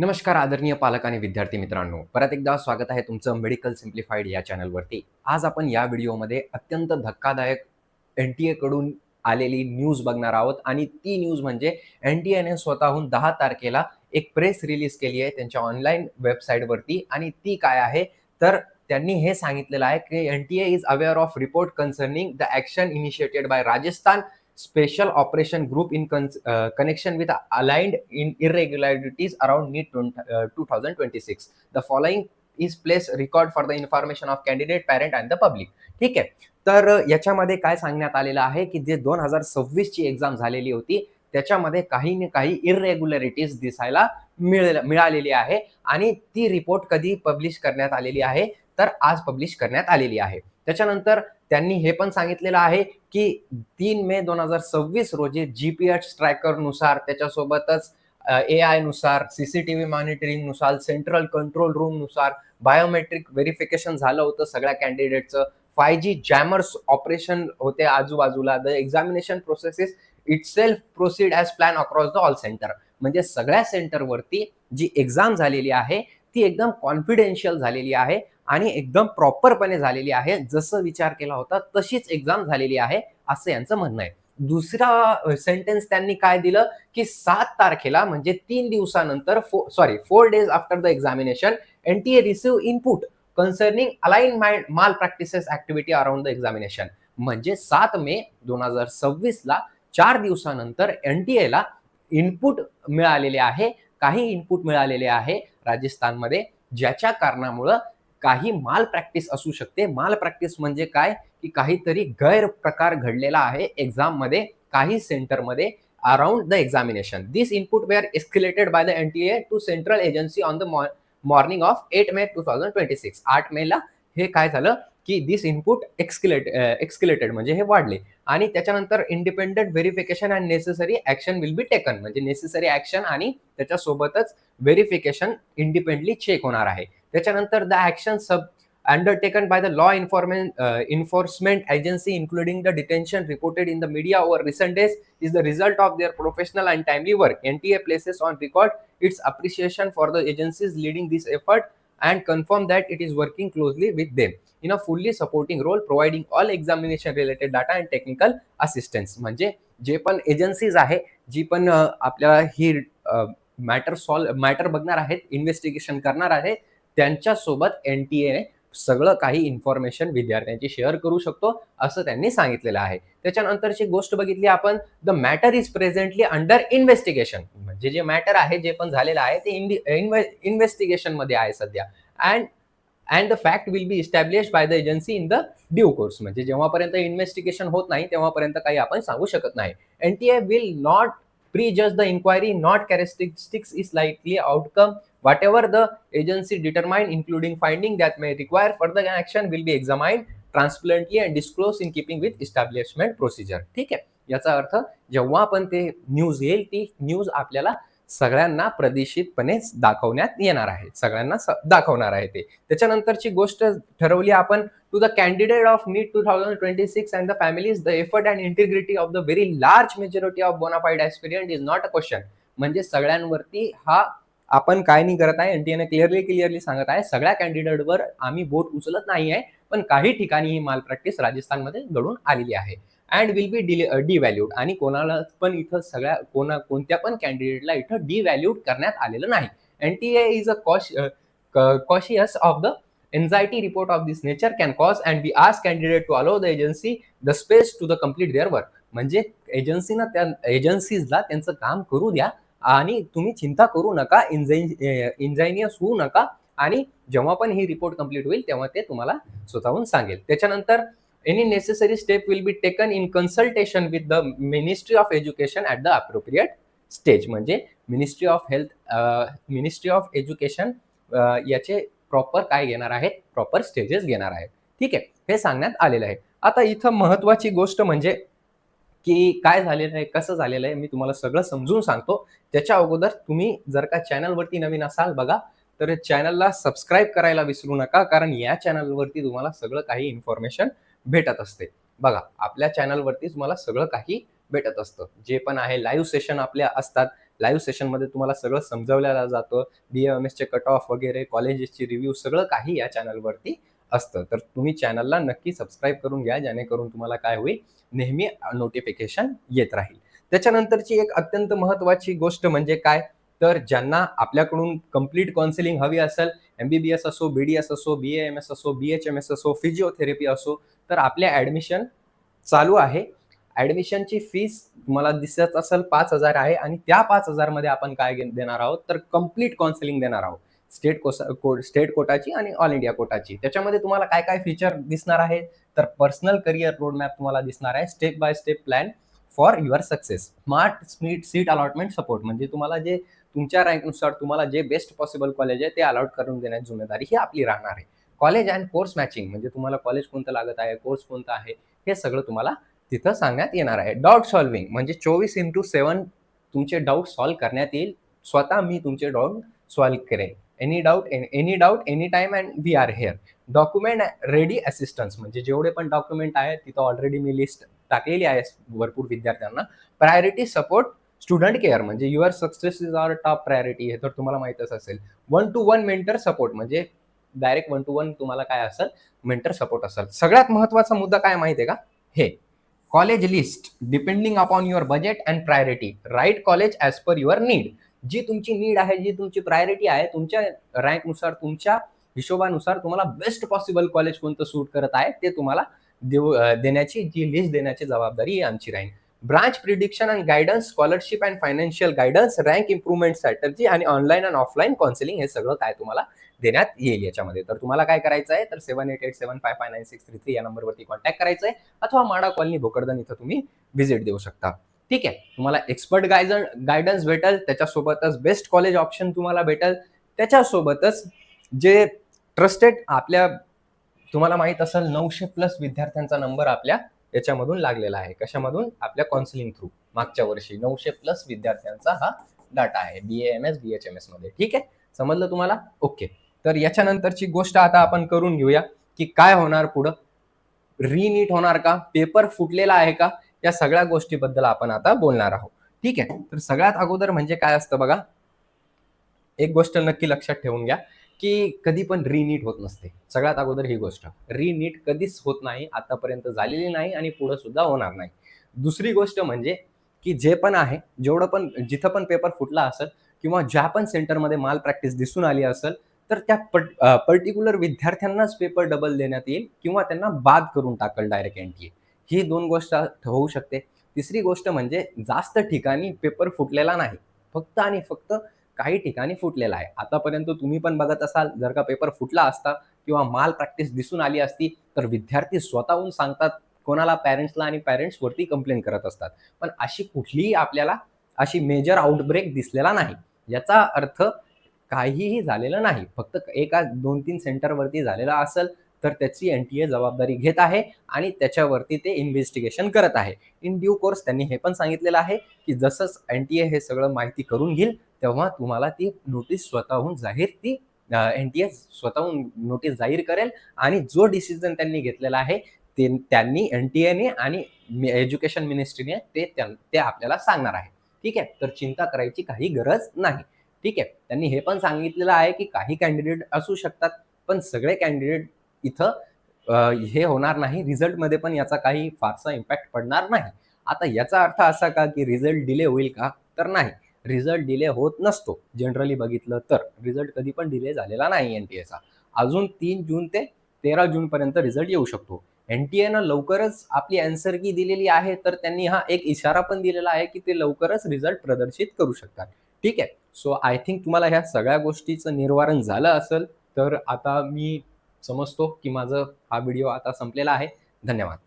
नमस्कार आदरणीय पालक आणि विद्यार्थी मित्रांनो, परत एकदा स्वागत आहे तुमचं मेडिकल सिम्प्लिफाईड या चॅनलवरती. आज आपण या व्हिडिओमध्ये अत्यंत धक्कादायक एन-टी-ए कडून आलेली न्यूज बघणार आहोत आणि ती न्यूज म्हणजे एन-टी-एने स्वतःहून 10 तारखेला एक प्रेस रिलीज केली आहे त्यांच्या ऑनलाईन वेबसाईटवरती आणि ती काय आहे, तर त्यांनी हे सांगितलेलं आहे की NTA is aware of report concerning the action initiated by Rajasthan Special Operation Group in connection with aligned irregularities around NEET 2026. The following is place record for the information of candidate, parent and the public. ठीक आहे. तर याच्यामध्ये काय सांगण्यात आलेलं आहे की जे 2026 ची एक्झाम झालेली होती त्याच्यामध्ये काही ना काही इरेग्युलरिटीज दिसायला मिळालेली आहे आणि ती रिपोर्ट कधी पब्लिश करण्यात आलेली आहे, तर आज पब्लिश करण्यात आलेली आहे. त्याच्यानंतर त्यांनी हे पण सांगितलेलं आहे की 3 मे 2026 रोजी जी-पी-एस ट्रॅकरनुसार त्याच्यासोबतच एआय नुसार, सीसीटीव्ही मॉनिटरिंगनुसार, सेंट्रल कंट्रोल रूमनुसार बायोमेट्रिक व्हेरिफिकेशन झालं होतं सगळ्या कॅन्डिडेटचं. 5G जॅमर्स ऑपरेशन होते आजूबाजूला. The examination processes itself proceed as plan across the all centre. म्हणजे सगळ्या सेंटरवरती जी एक्झाम झालेली आहे ती एकदम कॉन्फिडेन्शियल झालेली आहे आणि एकदम प्रॉपरपणे झालेली आहे. जसं विचार केला होता तशीच एक्झाम झालेली आहे, असं यांचं म्हणणं आहे. दुसरा सेंटेन्स त्यांनी काय दिलं, की 7 तारखेला म्हणजे 3 दिवसानंतर 4 days after the examination NTA receive input concerning अलाइन malpractices activity around the examination. म्हणजे 7 मे 2026 ला 4 दिवसानंतर एन-टी-एला इनपुट मिळालेले आहे. काही इनपुट मिळालेले आहे राजस्थानमध्ये, ज्याच्या कारणामुळं काही माल प्रॅक्टिस असू शकते. माल प्रॅक्टिस म्हणजे काय, की काहीतरी गैरप्रकार घडलेला आहे एक्झाममध्ये काही सेंटरमध्ये around the examination. This input were escalated by the NTA to central agency on the morning of 8 May 2026. 8 मेला हे काय झालं, की दिस इनपुट एक्स्केलेटेड म्हणजे हे वाढले आणि त्याच्यानंतर independent verification and necessary action will be taken. म्हणजे नेसेसरी ॲक्शन आणि त्याच्यासोबतच व्हेरिफिकेशन इंडिपेंडंटली चेक होणार आहे. त्याच्यानंतर the action undertaken by the law enforcement agency, including the detention reported in the media over recent days, is the result of their professional and timely work. NTA places on record its appreciation for the agencies leading this effort and confirm that it is working closely with them in a fully supporting role, providing all examination related data and technical assistance. म्हणजे जे पण agencies आहे, जी पण आपल्याला ही matter बघणार आहेत, investigation करणार आहे, त्यांच्यासोबत एन-टी-ए सगळं काही इन्फॉर्मेशन विद्यार्थ्यांची शेअर करू शकतो, असं त्यांनी सांगितलेलं आहे. त्याच्यानंतरची गोष्ट बघितली आपण, the matter is presently under investigation. म्हणजे जे मॅटर आहे, जे पण झालेलं आहे ते इन्व्हेस्टिगेशनमध्ये आहे सध्या. And the fact will be established by the agency in the due course. म्हणजे जेव्हापर्यंत इन्व्हेस्टिगेशन होत नाही तेव्हापर्यंत काही आपण सांगू शकत नाही. NTA will not prejudge the inquiry, not characteristics is likely outcome. Whatever the agency determine, including finding that may require further action, will be examined transparently and disclosed in keeping with establishment procedure. ठीक आहे. याचा अर्थ जेव्हा पण ते news येईल ती news आपल्याला सगळ्यांना प्रदिशितपणे दाखवण्यात येणार आहे. सगळ्यांना दाखवणार आहे ते. त्याच्यानंतरची गोष्ट ठरवली आपण, to the candidate of NEET 2026 and the families, the effort and integrity of the very large majority of bona fide aspirant is not a question. म्हणजे सगळ्यांवरती हा आपण काय नाही करत आहे, एन-टी-एने क्लिअरली सांगत आहे, सगळ्या कॅन्डिडेटवर आम्ही बोट उचलत नाही आहे, पण काही ठिकाणी ही माल प्रॅक्टिस राजस्थानमध्ये घडून आलेली आहे. And will be devalued. आणि कोणाला पण इथं कोणत्या पण कॅन्डिडेटला इथं डिव्हॅल्यूड करण्यात आलेलं नाही. NTA is a cautious of the anxiety report of this nature can cause and we ask candidate to allow the agency the space to the complete their work. म्हणजे एजन्सीजला त्यांचं काम करू द्या आणि तुम्ही चिंता करू नका, इंजायनियस होऊ नका आणि जेव्हा पण ही रिपोर्ट कंप्लीट होईल तेव्हा ते तुम्हाला स्वतःहून सांगेल. त्याच्यानंतर any necessary step will be taken in consultation with the Ministry of Education at the appropriate stage. म्हणजे ministry of health, ministry of education याचे प्रॉपर काय घेणार आहेत, प्रॉपर स्टेजेस घेणार आहेत. ठीक आहे, हे सांगण्यात आलेलं आहे. आता इथं महत्वाची गोष्ट म्हणजे की काय झालेलं आहे, कसं झालेलं आहे, मी तुम्हाला सगळं समजून सांगतो. त्याच्या अगोदर तुम्ही जर का चॅनलवरती नवीन असाल बघा, तर चॅनलला सबस्क्राईब करायला विसरू नका, कारण या चॅनलवरती तुम्हाला सगळं काही इन्फॉर्मेशन भेटत असते. बघा, आपल्या चॅनलवरती तुम्हाला सगळं काही भेटत असतं. जे पण आहे लाईव्ह सेशन आपल्या असतात, लाईव्ह सेशनमध्ये तुम्हाला सगळं समजावलं जातं. BAMSचे कट ऑफ वगैरे, कॉलेजेसची रिव्ह्यू सगळं काही या चॅनलवरती असतं. तर तुम्ही चॅनलला नक्की सबस्क्राईब करून घ्या, जेणेकरून तुम्हाला काय होईल, नेहमी नोटिफिकेशन येत राहील. त्याच्यानंतरची एक अत्यंत महत्त्वाची गोष्ट म्हणजे काय, तर ज्यांना आपल्याकडून कंप्लीट काउन्सिलिंग हवी असेल, MBBS असो, BDS असो, BAMS असो, BHMS असो, फिजिओथेरपी असो, तर आपले ॲडमिशन चालू आहे. ॲडमिशनची फीस तुम्हाला दिसत असेल 5,000 आहे आणि त्या 5,000 मध्ये आपण काय देणार आहोत, तर कंप्लीट काउन्सिलिंग देणार आहोत. स्टेट कोटाची आणि ऑल इंडिया कोटाची. त्याच्यामध्ये तुम्हाला काय-काय फीचर दिसणार आहे, तर पर्सनल करियर रोडमॅप तुम्हाला दिसणार आहे. Step by step plan for your success. Smart seat allotment support, म्हणजे तुम्हाला जे तुमच्या रँकनुसार तुम्हाला जे बेस्ट पॉसिबल कॉलेज आहे ते अलॉट करून देण्याची जिम्मेदारी ही आपली राहणार आहे. कॉलेज अँड कोर्स मॅचिंग, म्हणजे तुम्हाला कॉलेज कोणतं लागत आहे, कोर्स कोणता आहे, हे सगळं तुम्हाला तिथं सांगण्यात येणार आहे. डाऊट सॉल्व्हिंग, म्हणजे 24/7 तुमचे डाऊट सॉल्व्ह करण्यात येईल. स्वतः मी तुमचे डाऊट सॉल्व्ह करेन. Any doubt any time and we are here. Document ready assistance, म्हणजे जेवढे पण डॉक्युमेंट आहेत तिथं ऑलरेडी मी लिस्ट टाकलेली आहे भरपूर विद्यार्थ्यांना. प्रायोरिटी सपोर्ट स्टुडंट केअर, म्हणजे your success is our top priority, हे तर तुम्हाला माहीतच असेल. 1-to-1 मेंटर सपोर्ट, म्हणजे डायरेक्ट 1-to-1 तुम्हाला काय असेल, मेंटर सपोर्ट असेल. सगळ्यात महत्त्वाचा मुद्दा काय माहिती आहे का, हे college list depending upon your budget and priority. Right college as per your need. जी तुमची नीड आहे, जी तुमची प्रायोरिटी आहे, तुमच्या रँकनुसार, तुमच्या हिशोबानुसार तुम्हाला बेस्ट पॉसिबल कॉलेज कोणतं सूट करत आहे ते तुम्हाला देण्याची, जी लिस्ट देण्याची जबाबदारी ही आमची राहील. Branch prediction and guidance, scholarship and financial guidance, rank improvement strategy आणि ऑनलाईन अँड ऑफलाईन काउन्सिलिंग, हे सगळं काय तुम्हाला देण्यात येईल याच्यामध्ये. तर तुम्हाला काय करायचं आहे, तर 7887559633 या नंबरवरती कॉन्टॅक्ट करायचं आहे, अथवा माडा कॉलनी भोकरदन इथं तुम्ही व्हिजिट देऊ शकता. ठीक आहे. तुम्हाला एक्सपर्ट गायडन्स भेटेल, त्याच्यासोबतच बेस्ट कॉलेज ऑप्शन तुम्हाला भेटेल, त्याच्यासोबतच जे ट्रस्टेड आपल्या, तुम्हाला माहित असेल 900+ विद्यार्थ्यांचा नंबर आपल्या याच्यामधून लागलेला आहे. कशामधून, आपल्या काउन्सिलिंग थ्रू. मागच्या वर्षी 900+ विद्यार्थ्यांचा हा डाटा आहे BAMS BHMS मध्ये. ठीक आहे, समजलं तुम्हाला? ओके. तर याच्यानंतरची गोष्ट आता आपण करून घेऊया, की काय होणार पुढं. रिनीट होणार का, पेपर फुटलेला आहे का, या सगळ्या गोष्टीबद्दल आपण आता बोलणार आहोत. ठीक आहे. तर सगळ्यात अगोदर म्हणजे काय असतं बघा, एक गोष्ट नक्की लक्षात ठेवून घ्या, की कधी पण रिनीट होत नसते. सगळ्यात अगोदर ही गोष्ट, रिनीट कधीच होत नाही, आतापर्यंत झालेली नाही आणि पुढे सुद्धा होणार नाही. दुसरी गोष्ट म्हणजे, की जे पण आहे, जेवढं पण जिथं पण पेपर फुटला असेल किंवा ज्या पण सेंटरमध्ये माल प्रॅक्टिस दिसून आली असेल, तर त्या पर्टिक्युलर विद्यार्थ्यांनाच पेपर डबल देण्यात येईल किंवा त्यांना बाद करून टाकल डायरेक्ट NTA. ही 2 गोष्ट होऊ शकते. तिसरी गोष्ट म्हणजे, जास्त ठिकाणी पेपर फुटलेला नाही. फक्त आणि फक्त काही ठिकाणी फुटलेला आहे. आतापर्यंत तुम्ही पण बघत असाल, जर का पेपर फुटला असता किंवा माल प्रॅक्टिस दिसून आली असती, तर विद्यार्थी स्वतःहून सांगतात कोणाला, पॅरेंट्सला, आणि पॅरेंट्सवरती कंप्लेंट करत असतात. पण अशी कुठलीही आपल्याला अशी मेजर आउटब्रेक दिसलेला नाही. याचा अर्थ काहीही झालेलं नाही. फक्त एका 2-3 सेंटरवरती झालेला असेल, तर त्याची NTA जबाबदारी घेत आहे आणि त्याच्यावरती ते इन्व्हेस्टिगेशन करत आहे. इन ड्यू कोर्स त्यांनी हे पण सांगितलेलं आहे, की जसंच NTA हे सगळं माहिती करून घेईल, तेव्हा तुम्हाला ती नोटीस स्वतःहून जाहीर, ती NTA स्वतःहून नोटीस जाहीर करेल आणि जो डिसिजन त्यांनी घेतलेला आहे, त्यांनी NTAने आणि एज्युकेशन मिनिस्ट्रीने ते आपल्याला सांगणार आहे. ठीक आहे. तर चिंता करायची काही गरज नाही. ठीक आहे. त्यांनी हे पण सांगितलेलं आहे, की काही कॅन्डिडेट असू शकतात, पण सगळे कॅन्डिडेट इथं हे होणार नाही. रिझल्टमध्ये पण याचा काही फारसा इम्पॅक्ट पडणार नाही. आता याचा अर्थ असा का, की रिझल्ट डिले होईल का? तर नाही. रिझल्ट डिले होत नसतो. जनरली बघितलं तर रिझल्ट कधी पण डिले झालेला नाही NTAचा. अजून 3 जून ते 13 जूनपर्यंत रिझल्ट येऊ शकतो. NTAनं लवकरच आपली ॲन्सर की दिलेली आहे, तर त्यांनी हा एक इशारा पण दिलेला आहे, की ते लवकरच रिझल्ट प्रदर्शित करू शकतात. ठीक आहे. सो आय थिंक तुम्हाला ह्या सगळ्या गोष्टीचं निवारण झालं असेल. तर आता मी समजतो, की माझं हा व्हिडिओ आता संपलेला आहे. धन्यवाद.